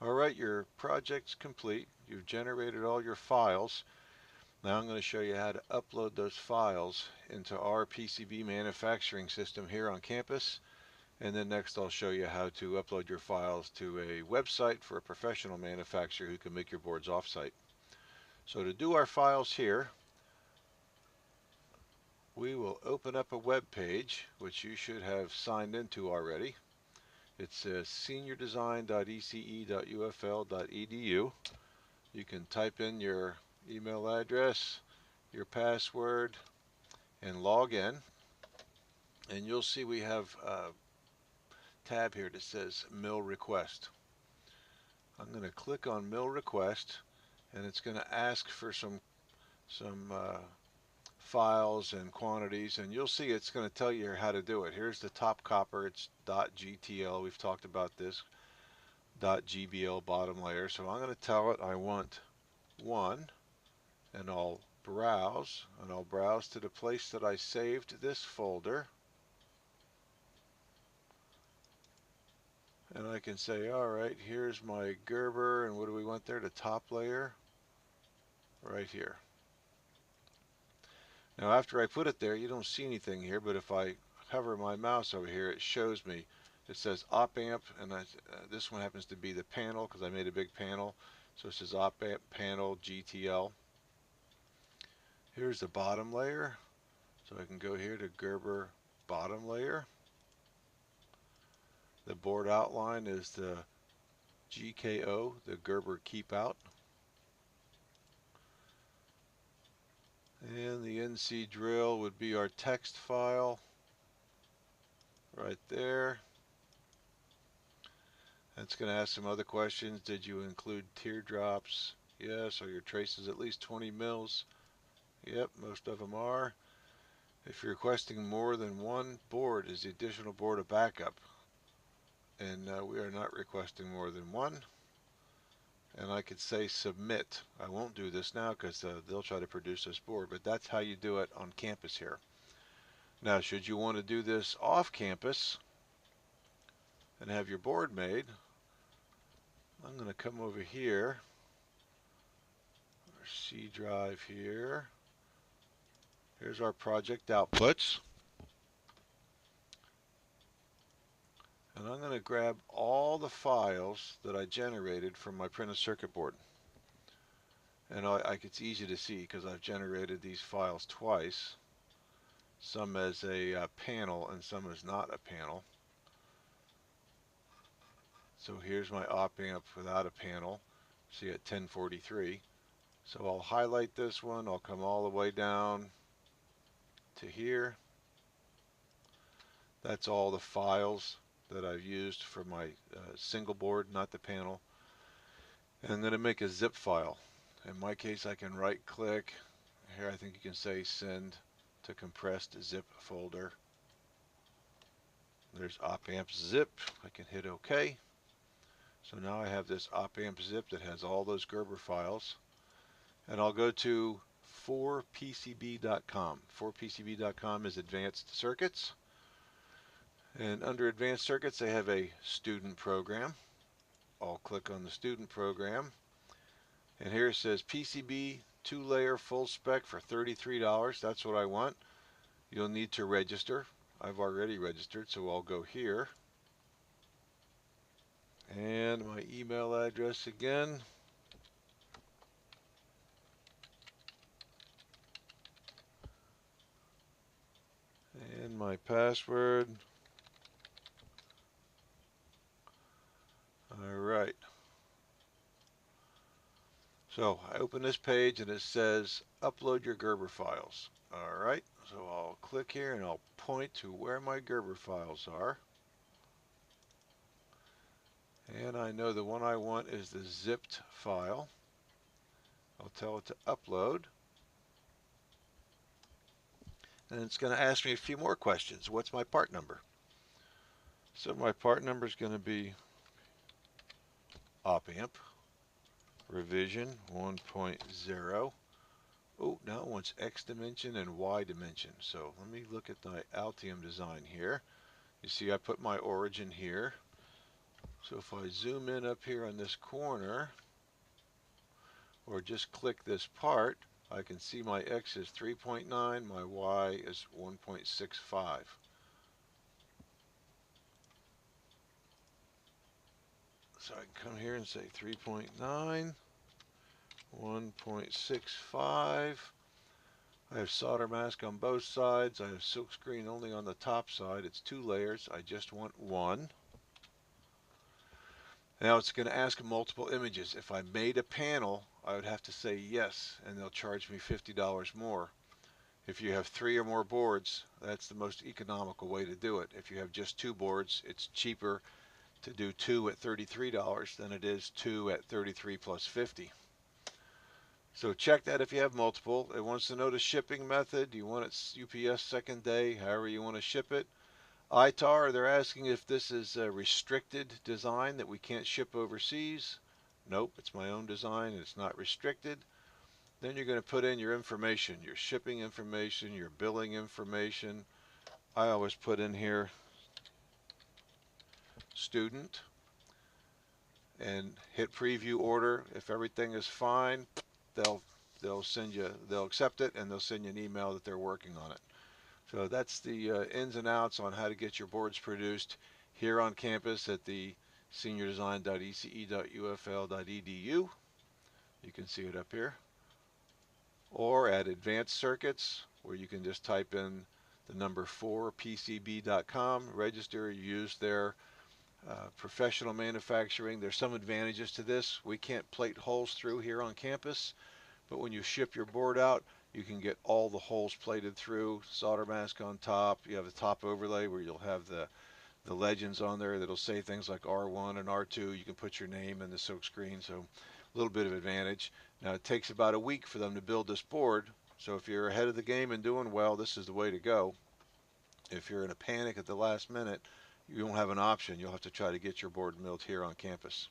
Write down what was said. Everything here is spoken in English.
Alright, your project's complete. You've generated all your files. Now I'm going to show you how to upload those files into our PCB manufacturing system here on campus. And then next I'll show you how to upload your files to a website for a professional manufacturer who can make your boards off-site. So to do our files here, we will open up a web page, which you should have signed into already. It's seniordesign.ece.ufl.edu. You can type in your email address, your password, and log in. And you'll see we have a tab here that says Mill Request. I'm going to click on Mill Request, and it's going to ask for some files and quantities, and you'll see it's going to tell you how to do it. Here's the top copper. It's .gtl. We've talked about this. .gbl bottom layer. So I'm going to tell it I want 1, and I'll browse to the place that I saved this folder, and I can say, alright, here's my Gerber, and what do we want there? The top layer right here. Now after I put it there, you don't see anything here, but if I hover my mouse over here, it shows me. It says op amp, and this one happens to be the panel because I made a big panel, so it says op amp panel GTL. Here's the bottom layer, so I can go here to Gerber bottom layer. The board outline is the GKO, the Gerber keep out. And the NC drill would be our text file right there. It's going to ask some other questions. Did you include teardrops? Yes. Are your traces at least 20 mils? Yep, most of them are. If you're requesting more than one board, is the additional board a backup? And we are not requesting more than one. And I could say submit. I won't do this now because they'll try to produce this board, but that's how you do it on campus here. Now, should you want to do this off campus and have your board made, I'm going to come over here, our C drive here. Here's our project outputs. And I'm going to grab all the files that I generated from my printed circuit board. And it's easy to see because I've generated these files twice, some as a panel and some as not a panel. So here's my op amp without a panel, see at 1043. So I'll highlight this one, I'll come all the way down to here. That's all the files that I've used for my single board, not the panel. And I'm going to make a zip file. In my case, I can right click. Here I think you can say send to compressed zip folder. There's op amp zip. I can hit OK. So now I have this op amp zip that has all those Gerber files. And I'll go to 4pcb.com. 4pcb.com is advanced circuits. And under advanced circuits, they have a student program. I'll click on the student program. And here it says PCB 2-layer full spec for $33. That's what I want. You'll need to register. I've already registered, so I'll go here. And my email address again. And my password. Alright. So I open this page and it says upload your Gerber files. Alright, so I'll click here and I'll point to where my Gerber files are. And I know the one I want is the zipped file. I'll tell it to upload. And it's going to ask me a few more questions. What's my part number? So my part number is going to be op amp revision 1.0. Oh, now it wants X dimension and Y dimension. So let me look at my Altium design here. You see I put my origin here. So if I zoom in up here on this corner, or just click this part, I can see my X is 3.9, my Y is 1.65. So I can come here and say 3.9, 1.65. I have solder mask on both sides. I have silkscreen only on the top side. It's 2 layers. I just want 1. Now it's going to ask multiple images. If I made a panel, I would have to say yes, and they'll charge me $50 more. If you have 3 or more boards, that's the most economical way to do it. If you have just 2 boards, it's cheaper to do 2 at $33 than it is 2 at $33 plus $50. So check that if you have multiple. It wants to know the shipping method. Do you want it UPS second day, however you want to ship it? ITAR, they're asking if this is a restricted design that we can't ship overseas. Nope, it's my own design and it's not restricted. Then you're going to put in your information, your shipping information, your billing information. I always put in here student and hit preview order. If everything is fine, they'll accept it and they'll send you an email that they're working on it. So that's the ins and outs on how to get your boards produced here on campus at the seniordesign.ece.ufl.edu. You can see it up here. Or at Advanced Circuits, where you can just type in the number 4pcb.com, register, use their professional manufacturing. There's some advantages to this. We can't plate holes through here on campus, but when you ship your board out, you can get all the holes plated through, solder mask on top. You have a top overlay where you'll have the legends on there that'll say things like R1 and R2. You can put your name in the silk screen, so a little bit of advantage. Now it takes about a week for them to build this board, so if you're ahead of the game and doing well, this is the way to go. If you're in a panic at the last minute, you don't have an option. You'll have to try to get your board milled here on campus.